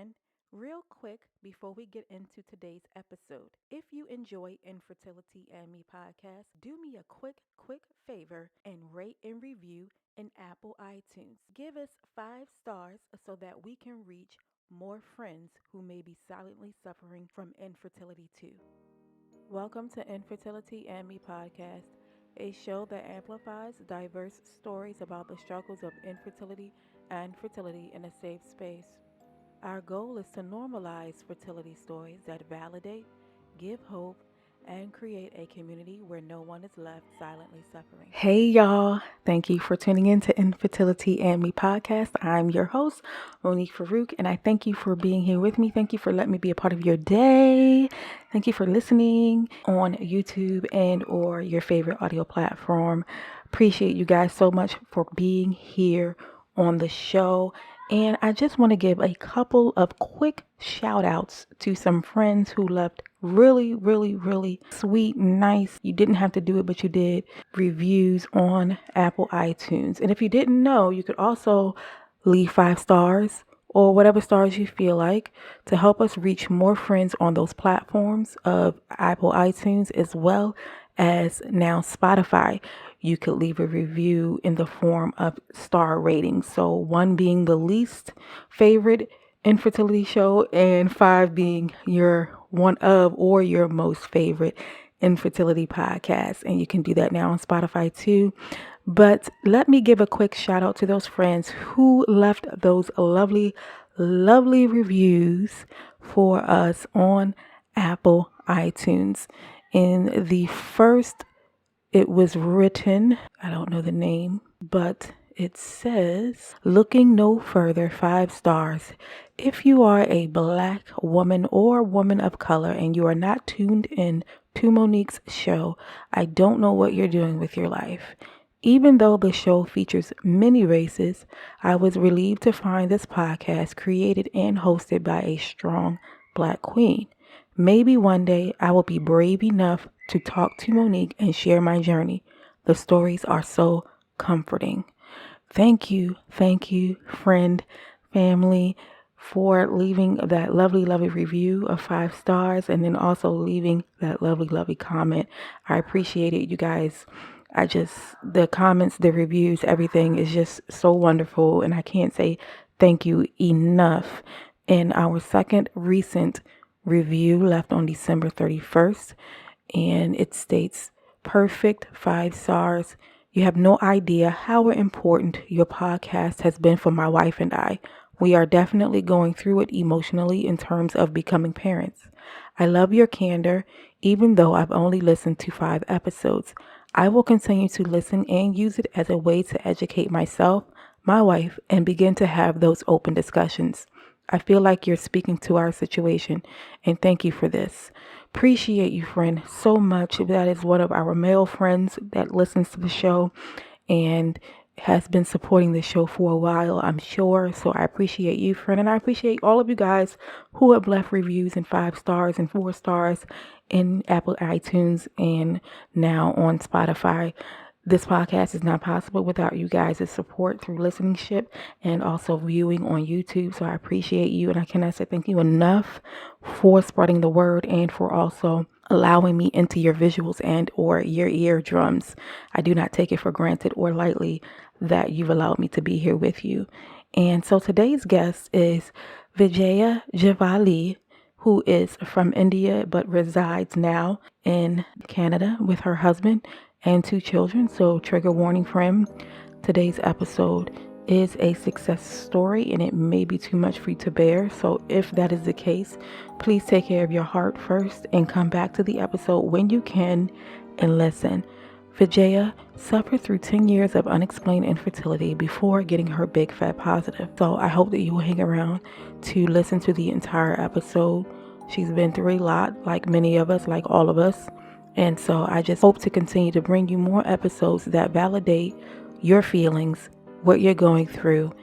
friend. Real quick before we get into today's episode, if you enjoy Infertility and Me podcast, do me a quick favor and rate and review in Apple iTunes. Give us 5 stars so that we can reach more friends who may be silently suffering from infertility too. Welcome to Infertility and Me podcast, a show that amplifies diverse stories about the struggles of infertility and fertility in a safe space. Our goal is to normalize fertility stories that validate, give hope, and create a community where no one is left silently suffering. Hey, y'all. Thank you for tuning in to Infertility and Me podcast. I'm your host, Monique Farouk, and I thank you for being here with me. Thank you for letting me be a part of your day. Thank you for listening on YouTube and or your favorite audio platform. Appreciate you guys so much for being here on the show. And I just want to give a couple of quick shout outs to some friends who left really sweet, nice. You didn't have to do it, but you did reviews on Apple iTunes. And if you didn't know, you could also leave 5 stars or whatever stars you feel like to help us reach more friends on those platforms of Apple iTunes as well as now Spotify. You could leave a review in the form of star ratings. So 1 being the least favorite infertility show and 5 being your one of or your most favorite infertility podcast. And you can do that now on Spotify too. But let me give a quick shout out to those friends who left those lovely reviews for us on Apple iTunes. In the first, it was written, I don't know the name, but it says, looking no further, 5 stars. If you are a Black woman or woman of color and you are not tuned in to Monique's show, I don't know what you're doing with your life. Even though the show features many races, I was relieved to find this podcast created and hosted by a strong Black queen. Maybe one day I will be brave enough to talk to Monique and share my journey. The stories are so comforting. Thank you, friend, family, for leaving that lovely review of 5 stars and then also leaving that lovely comment. I appreciate it, you guys. The comments, the reviews, everything is just so wonderful, and I can't say thank you enough. And our second recent review left on December 31st, and it states, perfect, 5 stars. You have no idea how important your podcast has been for my wife and I. We are definitely going through it emotionally in terms of becoming parents. I love your candor, even though I've only listened to 5 episodes. I will continue to listen and use it as a way to educate myself, my wife, and begin to have those open discussions. I feel like you're speaking to our situation, and thank you for this. Appreciate you, friend, so much. That is one of our male friends that listens to the show and has been supporting the show for a while, I'm sure. So I appreciate you, friend, and I appreciate all of you guys who have left reviews in 5 stars and 4 stars in Apple iTunes and now on Spotify. This podcast is not possible without you guys' support through listenership and also viewing on YouTube. So I appreciate you, and I cannot say thank you enough for spreading the word and for also allowing me into your visuals and or your eardrums. I do not take it for granted or lightly that you've allowed me to be here with you. And so today's guest is Vijaya Javali, who is from India but resides now in Canada with her husband and 2 children. So trigger warning for him. Today's episode is a success story and it may be too much for you to bear. So if that is the case, please take care of your heart first and come back to the episode when you can and listen. Vijaya suffered through 10 years of unexplained infertility before getting her big fat positive. So I hope that you will hang around to listen to the entire episode. She's been through a lot, like many of us, like all of us. And so I just hope to continue to bring you more episodes that validate your feelings, what you're going through,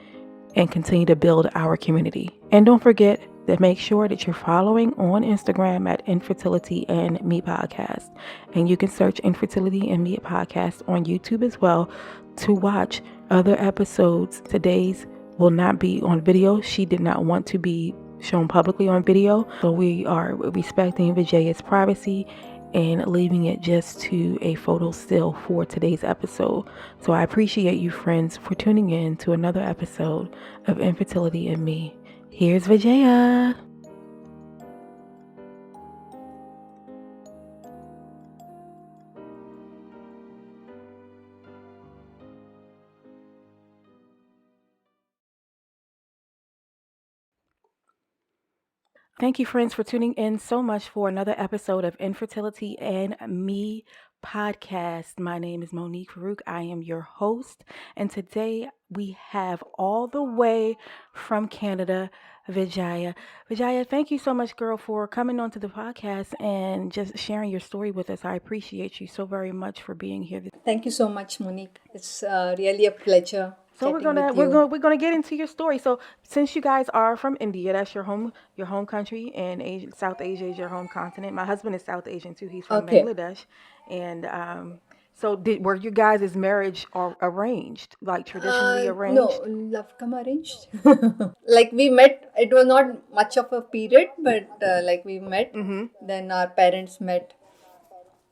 and continue to build our community. And don't forget to make sure that you're following on Instagram at Infertility and Me Podcast. And you can search Infertility and Me Podcast on YouTube as well to watch other episodes. Today's will not be on video. She did not want to be shown publicly on video. So we are respecting Vijaya's privacy and leaving it just to a photo still for today's episode. So I appreciate you, friends, for tuning in to another episode of Infertility and Me. Here's Vijaya. Thank you, friends, for tuning in so much for another episode of Infertility and Me podcast. My name is Monique Farouk. I am your host, and today we have all the way from Canada, Vijaya. Vijaya, thank you so much, girl, for coming onto the podcast and just sharing your story with us. I appreciate you so very much for being here. Thank you so much, Monique. It's really a pleasure So chatting with you. we're gonna get into your story. So since you guys are from India, that's your home country, and Asia, South Asia is your home continent. My husband is South Asian too. He's from Okay. Bangladesh, and so were you guys' marriage arranged, like traditionally No, arranged? love come arranged. Like we met, it was not much of a period, but like we met, then our parents met,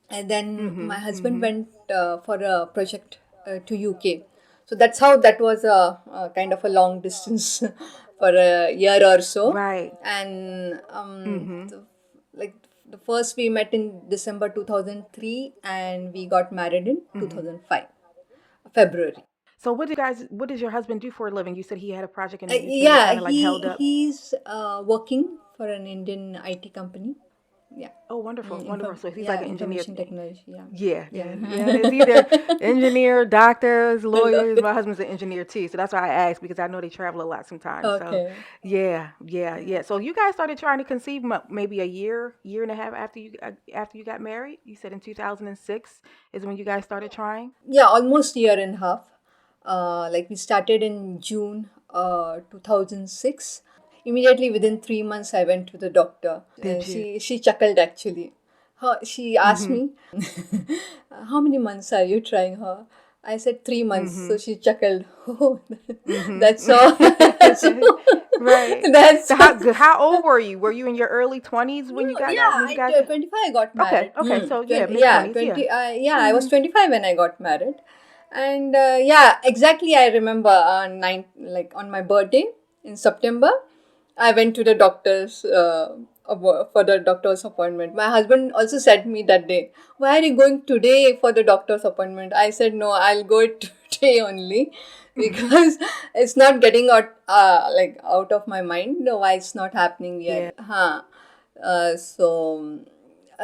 and then my husband went for a project to UK. So that's how that was a kind of a long distance for a year or so. Right. And like the first we met in December 2003 and we got married in 2005, February. So what does your husband do for a living? You said he had a project in the UK that Yeah, kind of like held up. he's working for an Indian IT company. Yeah. Oh, wonderful, wonderful. So he's like an engineer. Information technology. Yeah. Yeah, Yeah. yeah. It's either engineer, doctors, lawyers. My husband's an engineer too, so that's why I asked because I know they travel a lot sometimes. So, Okay. yeah. So you guys started trying to conceive maybe a year and a half after you got married. You said in 2006 is when you guys started trying. Yeah, almost year and a half. Like we started in June 2006. Immediately within 3 months, I went to the doctor. Did you? She chuckled actually. She asked me, "How many months are you trying her?" I said 3 months. So she chuckled. Oh, that's all. So, Right. that's So how old were you? Were you in your early 20s when you got yeah. when you guys? 25 I got Okay, married. okay. So yeah, 20, mid yeah, 20s. 20. Yeah. Yeah, I was 25 when I got married, and yeah, exactly. I remember like on my birthday in September, I went to the doctor's for the doctor's appointment. My husband also said to me that day, "Why are you going today for the doctor's appointment?" I said, "No, I'll go today only." Because it's not getting out like out of my mind. No, why it's not happening Yeah. yet? Huh. So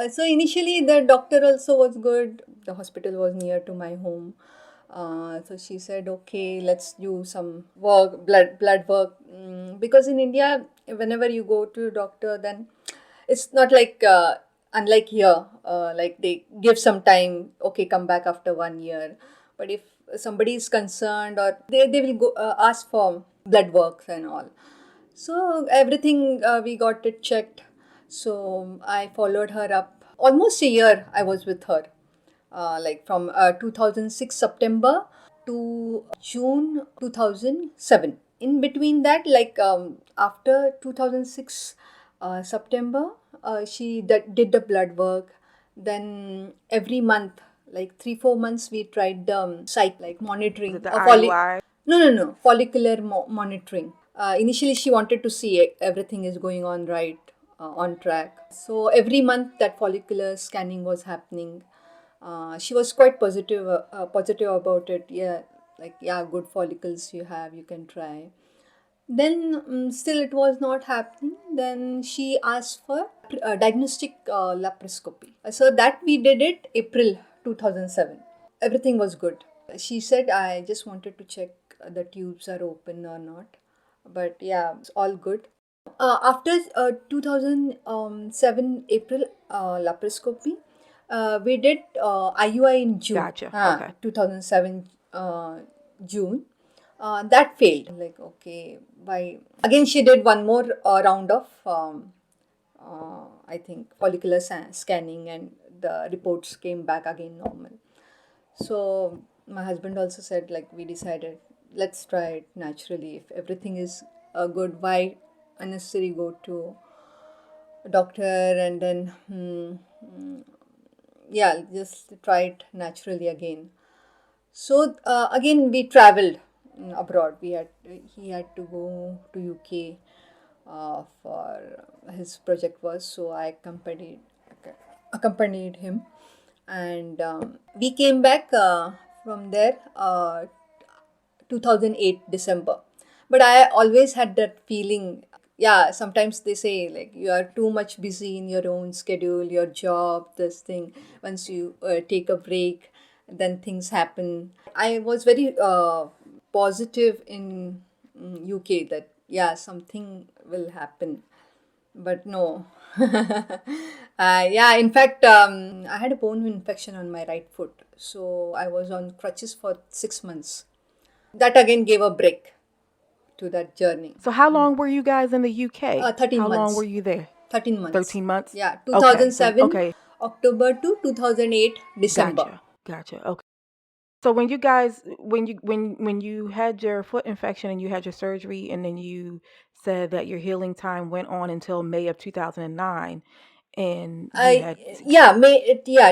so initially the doctor also was good. The hospital was near to my home. So she said, okay, let's do some work, blood work. Because in India, whenever you go to a doctor, then it's not like unlike here, like they give some time, okay, come back after 1 year. But if somebody is concerned, or they will go ask for blood works and all. So everything we got it checked. So I followed her up. Almost a year I was with her, like from 2006 September to June 2007. In between that, like after 2006 September, she did the blood work. Then every month, like 3-4 months, we tried the like Was monitoring. it the IUI? No, follicular monitoring. Initially, she wanted to see everything is going on right, on track. So every month that follicular scanning was happening. She was quite positive about it. Yeah, like yeah, good follicles you have, you can try. Then still it was not happening. Then she asked for diagnostic laparoscopy. So that we did it April 2007. Everything was good. She said, I just wanted to check the tubes are open or not. But yeah, it's all good. After 2007 April laparoscopy, we did IUI in June, Gotcha. Okay. 2007 June. That failed. Like, okay, by again, she did one more round of, I think, follicular scanning, and the reports came back again normal. So my husband also said, like, we decided, let's try it naturally. If everything is good, why unnecessary go to doctor, and then yeah, just try it naturally again. So again we traveled abroad. He had to go to UK for his project was, so I accompanied him, and we came back from there 2008 December. But I always had that feeling. Yeah, sometimes they say like you are too much busy in your own schedule, your job, this thing. Once you take a break, then things happen. I was very positive in UK that yeah, something will happen, but no. Yeah, in fact, I had a bone infection on my right foot, so I was on crutches for 6 months. That again gave a break to that journey. So how long were you guys in the UK? 13 How long were months. you there? 13 months. 13 months? Yeah, Okay. So 2007 okay, October to 2008 December. gotcha. Okay. So when you guys when you had your foot infection and you had your surgery and then you said that your healing time went on until May of 2009 and you I had Yeah,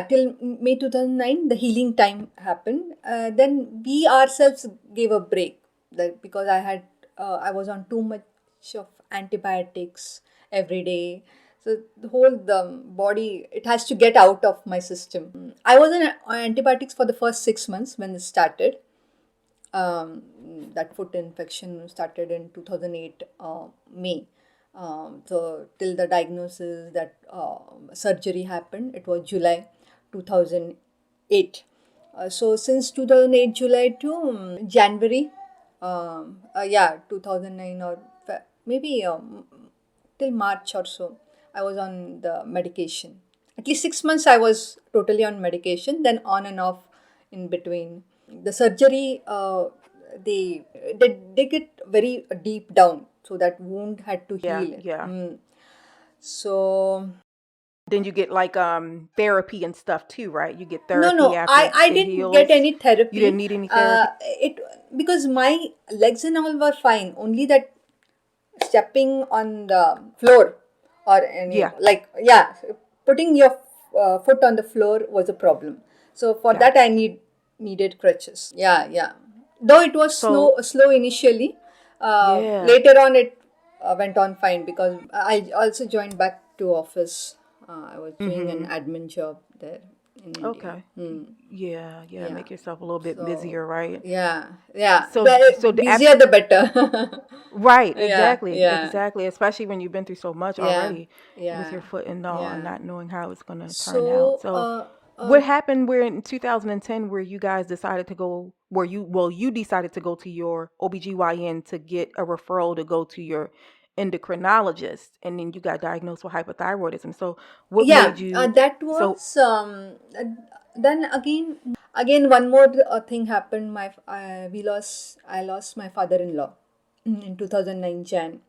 till May 2009 the healing time happened. Then we ourselves gave a break, that because I was on too much of antibiotics every day. So the body, it has to get out of my system. I was on antibiotics for the first 6 months when it started. um, that foot infection started in 2008 May. So till the diagnosis, that surgery happened, it was July 2008. So since 2008 July to January, yeah, 2009 or maybe till March or so, I was on the medication. At least 6 months I was totally on medication, then on and off in between. The surgery, they dig it very deep down, so that wound had to yeah, heal. yeah. So Then you get like therapy and stuff too, right? You get no, therapy no, after I it didn't get heals. any You didn't therapy. need any therapy? It Because my legs and all were fine. Only that stepping on the floor, or any Yeah, like, yeah, putting your foot on the floor was a problem. So for that gotcha. I needed crutches. Yeah, yeah. Though it was So slow initially, yeah. later on it went on fine, because I also joined back to office. I was doing an Mm-hmm. admin job there in India. Okay. Yeah, yeah. Yeah. Make yourself a little bit So busier, right? yeah, yeah. So the Busier the better. right, Yeah, exactly, yeah, exactly. Especially when you've been through so much yeah, already with your yeah, foot and all, and yeah. not knowing how it's gonna turn out. So So, what happened where in 2010 where you guys decided to go where you decided to go to your OBGYN to get a referral to go to your endocrinologist and then you got diagnosed with hypothyroidism. So, what yeah, made you that so was then again one more thing happened. I lost my father-in-law in 2009 Jan.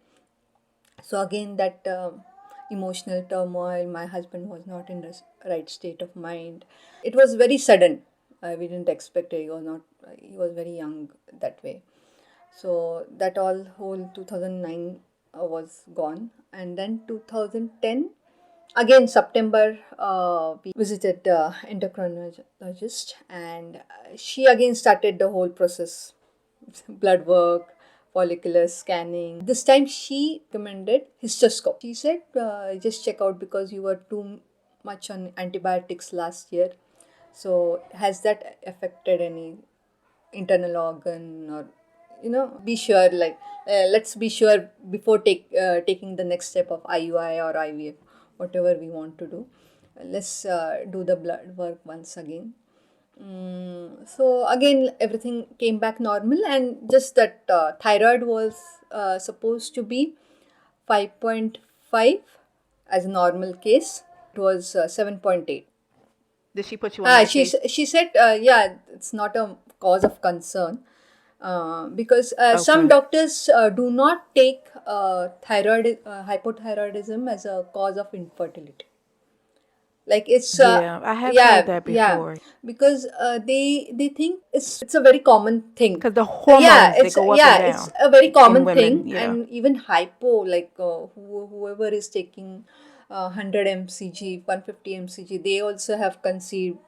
So again that emotional turmoil. My husband was not in the right state of mind. It was very sudden. We didn't expect it. He was very young that way. So that all whole 2009 was gone, and then 2010 again September, we visited endocrinologist, and she again started the whole process, blood work, follicular scanning. This time she recommended histoscope. She said, just check out, because you were too much on antibiotics last year. So has that affected any internal organ, or be sure, like, let's be sure before taking the next step of IUI or IVF, whatever we want to do. Let's do the blood work once again. So again everything came back normal, and just that thyroid was supposed to be 5.5 as a normal case. It was 7.8. did she put you on medication? She said, yeah, it's not a cause of concern, because some Okay. doctors do not take hypothyroidism as a cause of infertility. Like it's Yeah, I have heard that yeah, before. because they think it's a very common thing. Because the Yeah, hormones, they go up and it's down a very in common women. thing. Yeah. And even hypo, like whoever is taking 100 mcg, 150 mcg, they also have conceived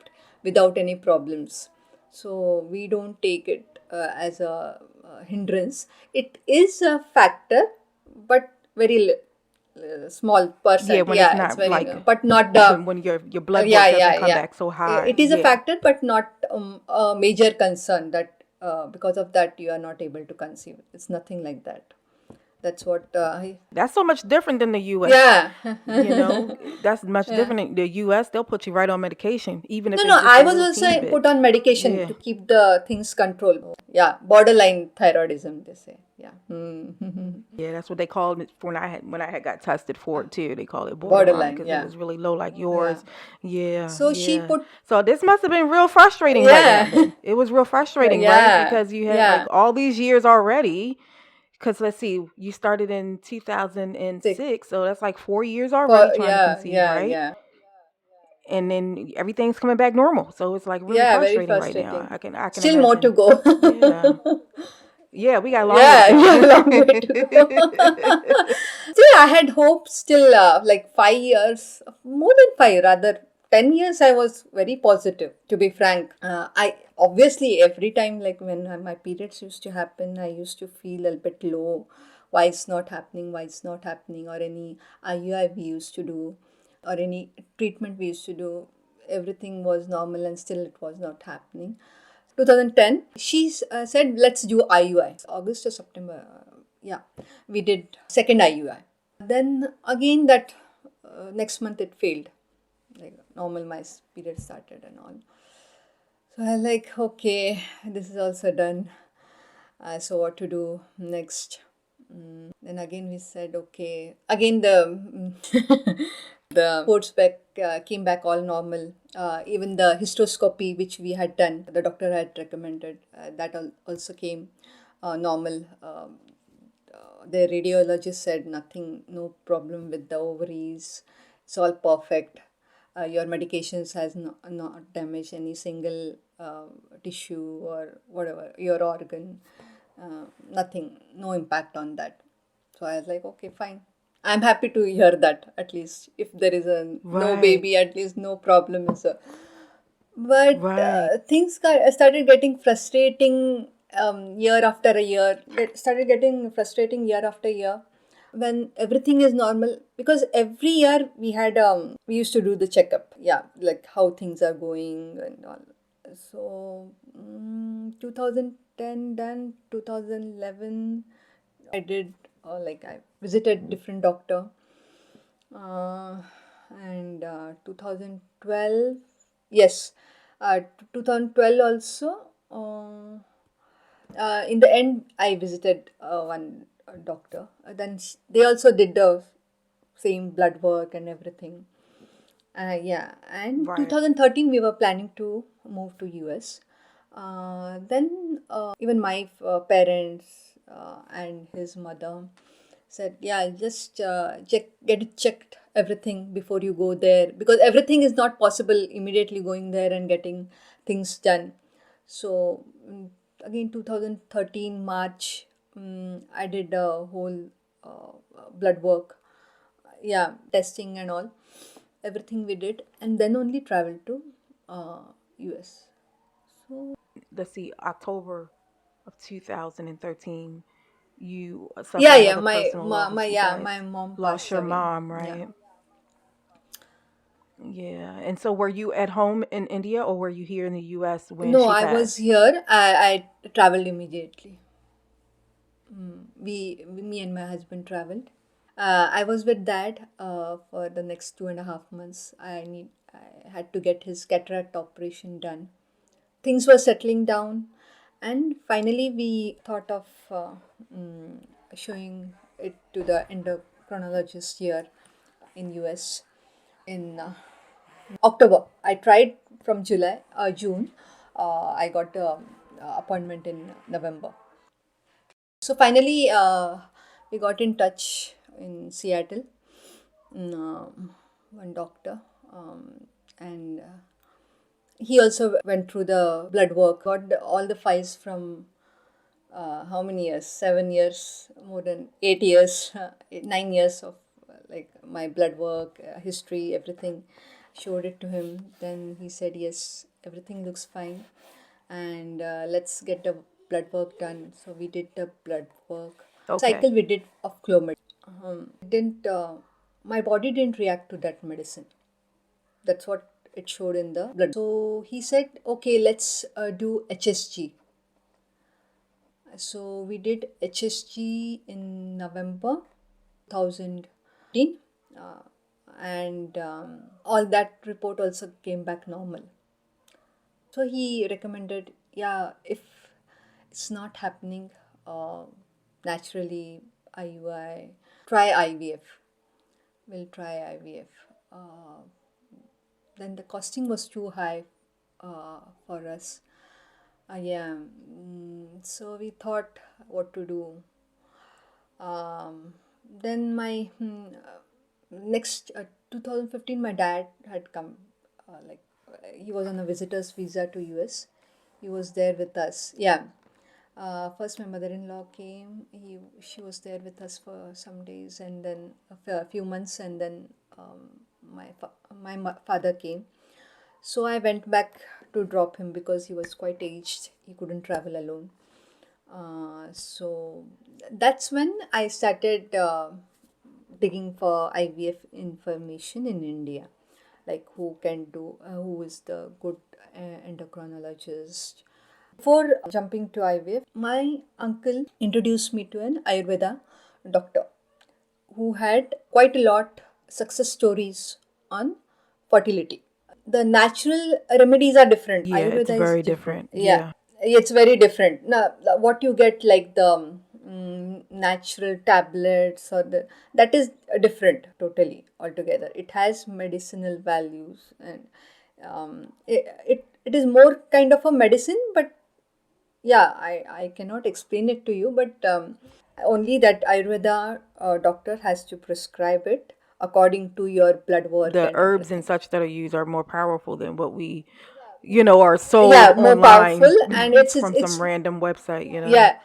without any problems. So we don't take it as a hindrance. It is a factor, but very small Yeah, percent. when it's Yeah, it's not very, like but not the, when your blood yeah, work yeah, doesn't come yeah. back so high. It is a Yeah. factor, but not a major concern that because of that you are not able to conceive. It's nothing like that. That's what That's so much different than the US. yeah. You know, that's much Yeah. different. In the US, they'll put you right on medication, even No, if no, it's just I a was little teeny also put bit. on medication Yeah. to keep the things controlled. Yeah, borderline thyroidism, they say. Yeah. Mm. Yeah, that's what they called it for when I had got tested for it too. They call it borderline Borderline, because it yeah. was really low like Yeah. yours. Yeah, So she yeah. put, So this must have been real frustrating right now yeah, then. It was real frustrating, right? yeah, Because you had like yeah. all these years already. Because let's see, you started in Sick. 2006, so that's like 4 years already For, trying to yeah, conceive, yeah, right? yeah. And then everything's coming back normal. So it's like really Yeah, very frustrating right now. frustrating. I can Still more to imagine. go. Yeah. Yeah, we got a long way to Yeah, go. yeah, long way to go. Still, I had hope. Still, like 5 years, more than five, rather 10 years. I was very positive. To be frank, I obviously every time, like when my periods used to happen, I used to feel a bit low. Why it's not happening? Why it's not happening? Or any IUI we used to do, or any treatment we used to do. Everything was normal, and still it was not happening. 2010, she said, let's do IUI. August or September. Yeah, we did second IUI. Then again, that next month it failed. Like normal, my period started and all. So I was like, okay, this is also done. So what to do next? Then again we said, okay. Again the reports back came back all normal. Even the hysteroscopy which we had done, the doctor had recommended, that also came normal. The radiologist said nothing, no problem with the ovaries. It's all perfect. Your medications has not damaged any single tissue or whatever, your organ. Nothing, no impact on that. So I was like, okay, fine. I'm happy to hear that at least. If there is a no Right, baby, at least no problem is a. But right. things started getting frustrating year after a year. It started getting frustrating year after year when everything is normal, because every year we had we used to do the checkup. Yeah, like how things are going and all. So 2010, then 2011 I did, like I visited different doctor, uh, and 2012, yes, 2012 also. In the end, I visited one doctor. Then they also did the same blood work and everything. Yeah, and Right. 2013 we were planning to move to US. Then even my parents and his mother said, "Yeah, just get it checked everything before you go there, because everything is not possible immediately going there and getting things done." So again, 2013 March, I did a whole blood work, yeah, testing and all, everything we did, and then only traveled to US. So Let's see, October of 2013, you yeah, suffered yeah, another personal loss. You yeah, guys my mom lost passed your away. mom, Yeah. right? Yeah. And so were you at home in India or were you here in the US when No, she I was passed? here. I traveled immediately. Me and my husband traveled. I was with dad for the next 2.5 months. I had to get his cataract operation done. Things were settling down, and finally we thought of showing it to the endocrinologist here in US in October. I tried from June. I got an appointment in November. So finally, we got in touch in Seattle. One doctor. And he also went through the blood work, got all the files from how many years? 7 years, more than 8 years, 9 years of like my blood work, history, everything. Showed it to him. Then he said, "Yes, everything looks fine, and let's get the blood work done." So we did the blood work. Okay. Cycle we did of Clomid. Didn't My body didn't react to that medicine. That's what it showed in the blood. So he said, "Okay, let's do HSG." So we did HSG in November 2015, uh, and all that report also came back normal. So he recommended, yeah, if it's not happening naturally, IUI, try IVF. We'll try IVF. Then the costing was too high for us. Yeah, so we thought what to do. Then my next 2015, my dad had come. He was on a visitor's visa to US. He was there with us. Yeah. First, my mother-in-law came. She was there with us for some days, and then a few months, and then my father came. So I went back to drop him because he was quite aged. He couldn't travel alone. So that's when I started digging for IVF information in India, like who can do, who is the good endocrinologist. Before jumping to IVF, my uncle introduced me to an Ayurveda doctor who had quite a lot success stories on fertility. The natural remedies are different. Yeah, it's Ayurveda is very different. different. Yeah, Yeah. it's very different. Now, what you get like the natural tablets or that is different totally altogether. It has medicinal values, and it is more kind of a medicine, but yeah, I cannot explain it to you, but only that Ayurveda doctor has to prescribe it according to your blood work The and herbs and everything. such that are used are more powerful than what we, are sold Yeah, more powerful, online and it's it's, from some it's random website. yeah,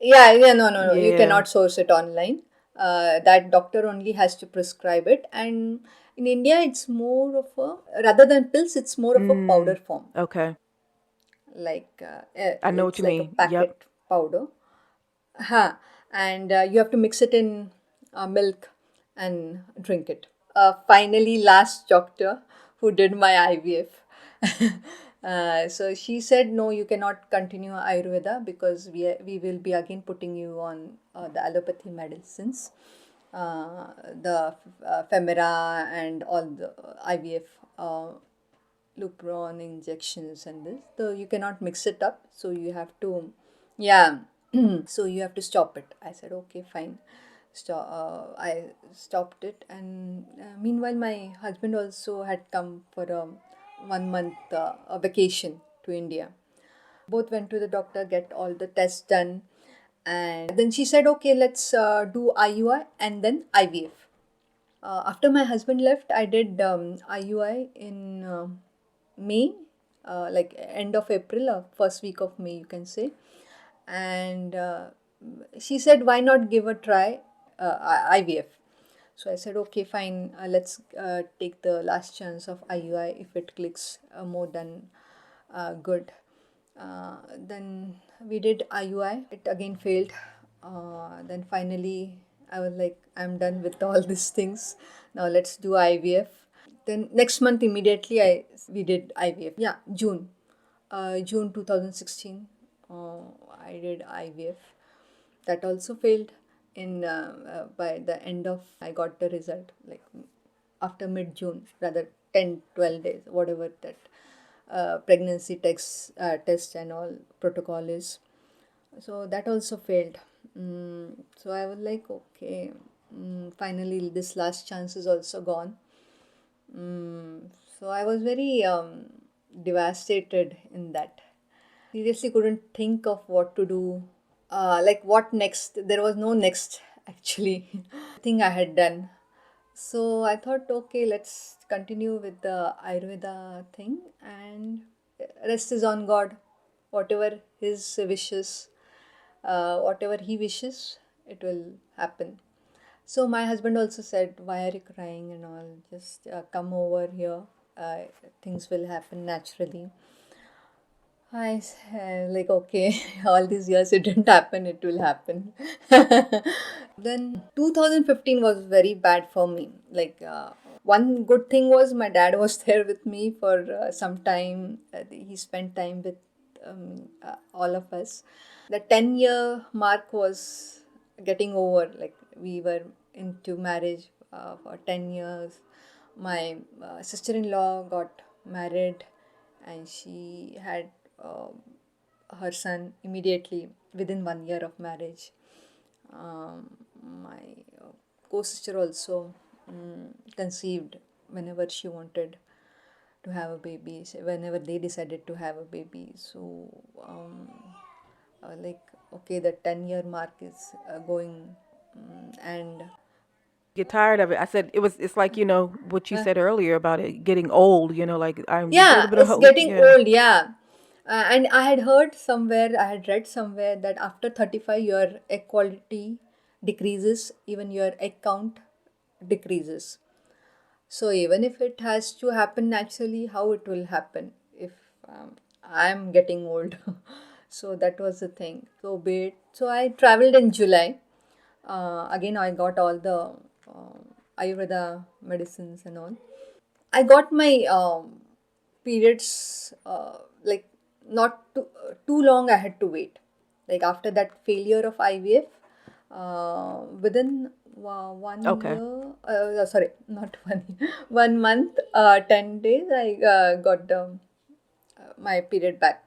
yeah, no, you Yeah. cannot source it online. That doctor only has to prescribe it, and in India, it's more of a, rather than pills, it's more of a powder form. Okay. Like I know what it's you like a mean. Yep. packet powder. Huh. And you have to mix it in milk and drink it. Finally, last doctor who did my IVF. So she said, no, you cannot continue Ayurveda because we will be again putting you on the allopathy medicines, the Femera and all the IVF Lupron injections and this. So you cannot mix it up. So you have to, yeah. So you have to stop it. I said, okay, fine. I stopped it, and meanwhile, my husband also had come for a 1 month a vacation to India. Both went to the doctor, get all the tests done, and then she said, okay, let's do IUI and then IVF. After my husband left, I did IUI in May, like end of April or first week of May, you can say. And she said, why not give a try IVF? So I said, okay, fine, let's take the last chance of IUI. If it clicks more than good. Then we did IUI. It again failed. Then finally, I was like, I'm done with all these things. Now let's do IVF. Then next month immediately, we did IVF. Yeah, June 2016. I did IVF. That also failed. In by the end of, I got the result like after mid June, rather 10-12 days, whatever that pregnancy test and all protocol is. So that also failed. So I was like, okay, finally this last chance is also gone. So I was very devastated in that. Seriously, couldn't think of what to do. Like what next? There was no next actually. Thing I had done. So I thought, okay, let's continue with the Ayurveda thing, and rest is on God. Whatever His wishes, whatever He wishes, it will happen. So my husband also said, "Why are you crying and all? Just come over here. Uh, things will happen naturally." I said, like, okay, all these years it didn't happen, it will happen. Then 2015 was very bad for me. One good thing was my dad was there with me for some time. He spent time with all of us. The 10-year mark was getting over. Like, we were into marriage for 10 years. My sister-in-law got married, and she had her son immediately within 1 year of marriage. My co-sister also conceived whenever she wanted to have a baby, whenever they decided to have a baby. So, like, okay, the 10-year mark is going, and Get tired of it. I said it's like, what you uh, said earlier about it getting old, like I'm just a little yeah, bit of it's hope. getting Yeah. old, yeah. And I had heard somewhere, I had read somewhere that after 35 your egg quality decreases, even your egg count decreases. So even if it has to happen naturally, how it will happen if I'm getting old? So that was the thing. So be it. So I traveled in July. Again, I got all the Ayurveda medicines and all. I got my periods like not too long. I had to wait. Like after that failure of IVF, within 1 Okay. year, sorry, not 1 year, 1 month, 10 days, I got my period back.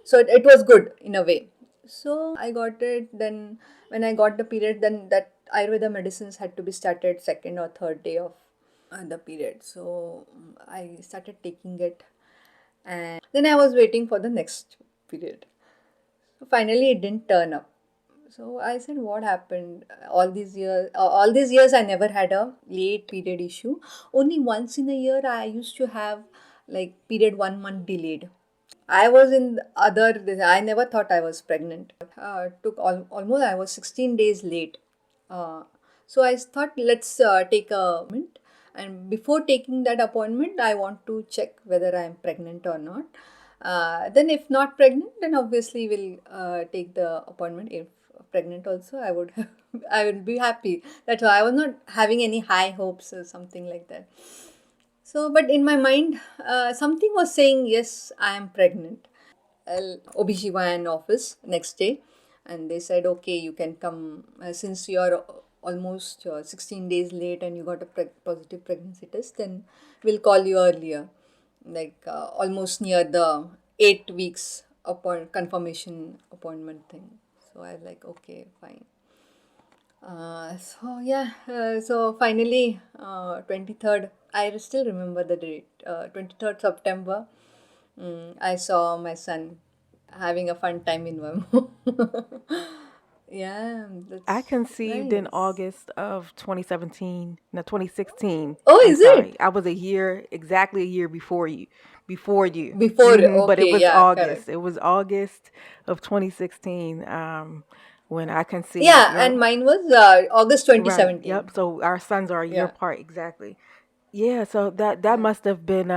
So it was good in a way. So I got it. Then when I got the period, then that Ayurveda medicines had to be started second or third day of the period. So I started taking it, and then I was waiting for the next period. So finally, it didn't turn up. So I said, "What happened? All these years, I never had a late period issue. Only once in a year, I used to have like period 1 month delayed. I was in the other. I never thought I was pregnant. Took almost. I was 16 days late. Uh, so I thought, let's take a appointment. And before taking that appointment, I want to check whether I am pregnant or not. Then, if not pregnant, then obviously we'll take the appointment. If pregnant also, I would I would be happy. That's why I was not having any high hopes or something like that. So, but in my mind, something was saying, yes, I am pregnant. OBGYN office next day, and they said, okay, you can come since you are almost 16 days late and you got a positive pregnancy test, then we'll call you earlier, like almost near the 8 weeks confirmation appointment thing. So I was like, okay, fine. So finally, 23rd, I still remember the date, 23rd September, I saw my son having a fun time in Vermont. Yeah, I that's conceived in nice. August of 2017. No, 2016. Oh, I'm is it? sorry. I was exactly a year before you. Before you. Before, But it okay, was yeah, correct. August. It was August of 2016 when I conceived. Yeah, Yep. and mine was August Right. 2017. Yep. So our sons are a year Yeah, apart exactly. Yeah, so that yeah, must have been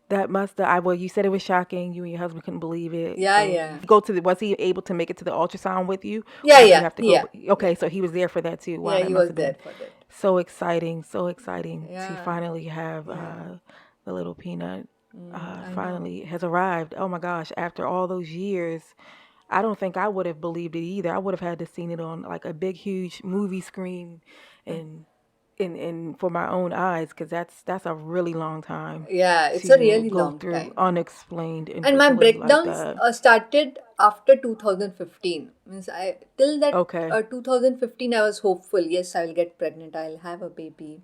that must have I well you said it was shocking. You and your husband couldn't believe it. yeah, So yeah, go to the was he able to make it to the ultrasound with you or yeah, did you yeah, have to go yeah, okay, yeah, so he was there for that too. Wow, yeah. that He must was have there been for that. so exciting to Yeah, finally have yeah. the little peanut I know. finally has arrived. Oh my gosh, after all those years. I don't think I would have believed it either. I would have had to seen it on like a big, huge movie screen, and and for my own eyes, because that's a really long time Yeah, it's a to really go long through time. unexplained And my infertility like breakdowns that. started after 2015. Means I till that Okay. 2015 I was hopeful. Yes, I will get pregnant. I'll have a baby.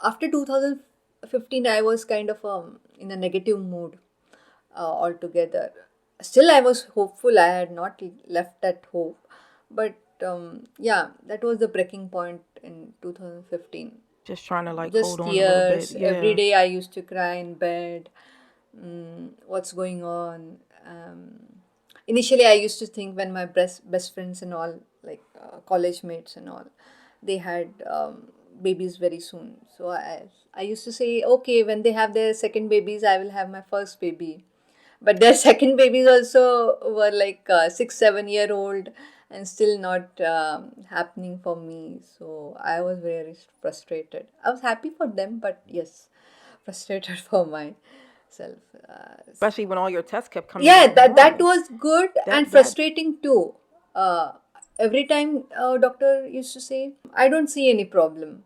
After 2015, I was kind of in a negative mood altogether. Still, I was hopeful. I had not left that hope, but yeah, that was the breaking point in 2015. Just trying to like Just hold on a little bit. tears. Every Yeah. day I used to cry in bed. What's going on? Initially, I used to think when my best friends and all, like college mates and all, they had babies very soon. So I used to say, okay, when they have their second babies, I will have my first baby. But their second babies also were like 6 7 year old and still not happening for me. So I was very frustrated. I was happy for them, but yes, frustrated for myself. Especially when all your tests kept coming Yeah, back that normal. was good and That frustrating too. Uh, every time doctor used to say, I don't see any problem.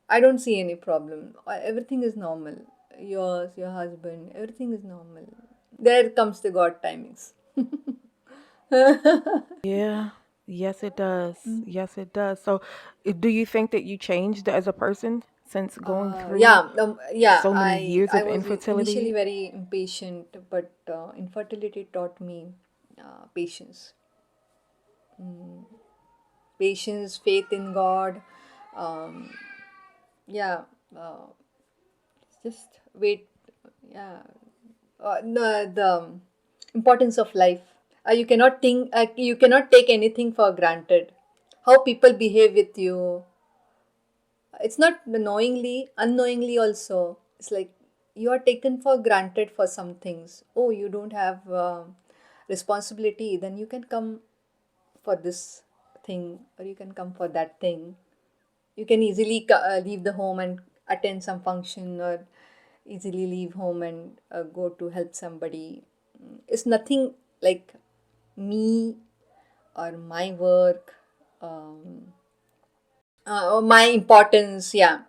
I don't see any problem. Everything is normal. Yours, your husband, everything is normal. There comes the God timings. Yeah. Yes, it does. Yes, it does. So, do you think that you changed as a person since going through Yeah. so many I years I of was initially infertility? very impatient, but infertility taught me patience, patience, faith in God. Um, yeah, uh, just wait. Yeah, the importance of life. You cannot think. You cannot take anything for granted. How people behave with you, it's not knowingly, unknowingly also. It's like you are taken for granted for some things. Oh, you don't have responsibility, then you can come for this thing or you can come for that thing. You can easily leave the home and attend some function, or easily leave home and go to help somebody. It's nothing like me or my work. Um, my importance, yeah,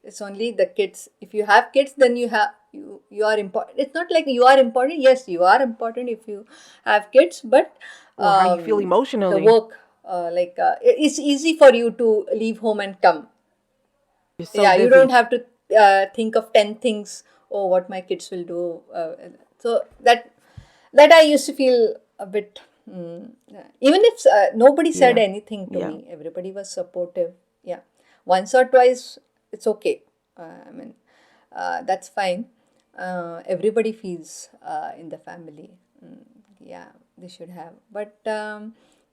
it's only the kids. If you have kids, then you are important. It's not like you are important. Yes, you are important if you have kids, but Or how you feel the emotionally? work, it's easy for you to leave home and come. You're so Yeah, you don't busy. have to think of 10 things. Oh, what my kids will do. So that I used to feel a bit, yeah. Even if nobody said Yeah. anything to Yeah. me, everybody was supportive. Yeah, once or twice, it's okay. I mean, that's fine. Everybody feels in the family. Yeah, they should have, but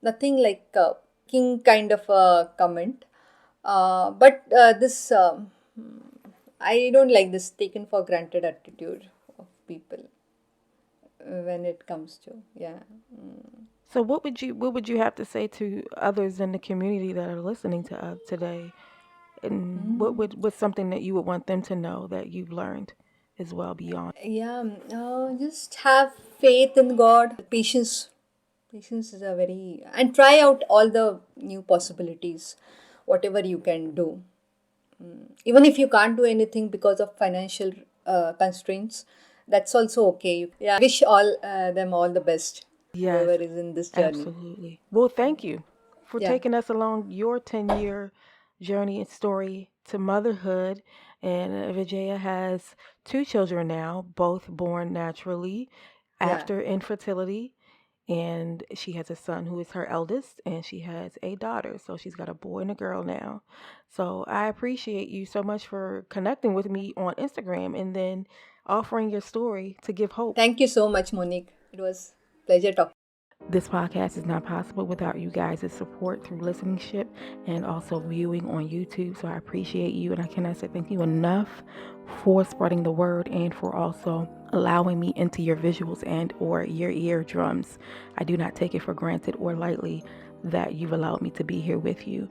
nothing like king kind of a comment. But this I don't like this taken for granted attitude of people when it comes to, yeah. So what would you have to say to others in the community that are listening to us today? And what's something that you would want them to know that you've learned as well beyond? Yeah, just have faith in God. Patience. Patience is a very, and try out all the new possibilities, whatever you can do. Even if you can't do anything because of financial constraints, that's also okay. Yeah, wish all them all the best, Yes, whoever is in this journey. absolutely. Well, thank you for Yeah, taking us along your 10-year journey and story to motherhood. And Vijaya has two children now, both born naturally yeah. after infertility. And she has a son who is her eldest, and she has a daughter. So she's got a boy and a girl now. So I appreciate you so much for connecting with me on Instagram and then offering your story to give hope. Thank you so much, Monique. It was pleasure talking. This podcast is not possible without you guys' support through listenership and also viewing on YouTube. So I appreciate you, and I cannot say thank you enough for spreading the word and for also allowing me into your visuals and or your eardrums. I do not take it for granted or lightly that you've allowed me to be here with you.